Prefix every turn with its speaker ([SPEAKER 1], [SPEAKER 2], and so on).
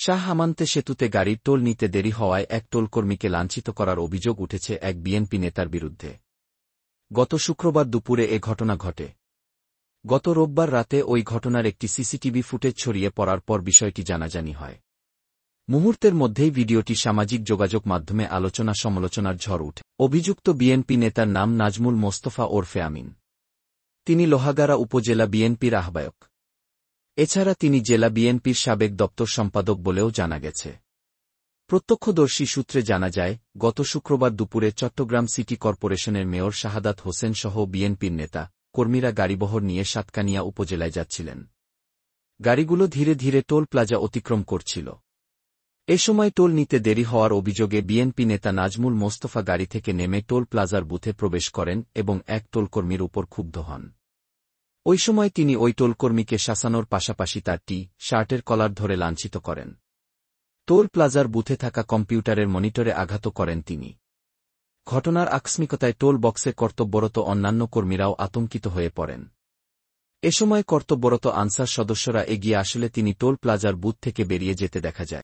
[SPEAKER 1] শাহ আমান্তে সেতুতে গাড়ির টোল নিতে দেরি হওয়ায় এক টোলকর্মীকে লাঞ্ছিত করার অভিযোগ উঠেছে এক বিএনপি নেতার বিরুদ্ধে। গত শুক্রবার দুপুরে এ ঘটনা ঘটে। গত রোববার রাতে ওই ঘটনার একটি সিসিটিভি ফুটেজ ছড়িয়ে পড়ার পর বিষয়টি জানাজানি হয়। মুহূর্তের মধ্যেই ভিডিওটি সামাজিক যোগাযোগ মাধ্যমে আলোচনা সমালোচনার ঝড় ওঠে। অভিযুক্ত বিএনপি নেতার নাম নাজমুল মোস্তফা ওরফে আমিন। তিনি লোহাগাড়া উপজেলা বিএনপির আহ্বায়ক। এছাড়া তিনি জেলা বিএনপির সাবেক দপ্তর সম্পাদক বলেও জানা গেছে। প্রত্যক্ষদর্শী সূত্রে জানা যায়, গত শুক্রবার দুপুরে চট্টগ্রাম সিটি কর্পোরেশনের মেয়র শাহাদাত হোসেন সহ বিএনপির নেতা কর্মীরা গাড়িবহর নিয়ে সাতকানিয়া উপজেলায় যাচ্ছিলেন। গাড়িগুলো ধীরে ধীরে টোল প্লাজা অতিক্রম করছিল। এ সময় টোল নিতে দেরি হওয়ার অভিযোগে বিএনপি নেতা নাজমুল মোস্তফা গাড়ি থেকে নেমে টোল প্লাজার বুথে প্রবেশ করেন এবং এক টোলকর্মীর উপর ক্ষুব্ধ হন। ওই সময় তিনি ওই টোলকর্মীকে শাসানোর পাশাপাশি তার শার্টের কলার ধরে লাঞ্ছিত করেন। টোল প্লাজার বুথে থাকা কম্পিউটারের মনিটরে আঘাতও করেন তিনি। ঘটনার আকস্মিকতায় টোল বক্সে কর্তব্যরত অন্যান্য কর্মীরাও আতঙ্কিত হয়ে পড়েন। এ সময় কর্তব্যরত আনসার সদস্যরা এগিয়ে আসলে তিনি টোল প্লাজার বুথ থেকে বেরিয়ে যেতে দেখা যায়।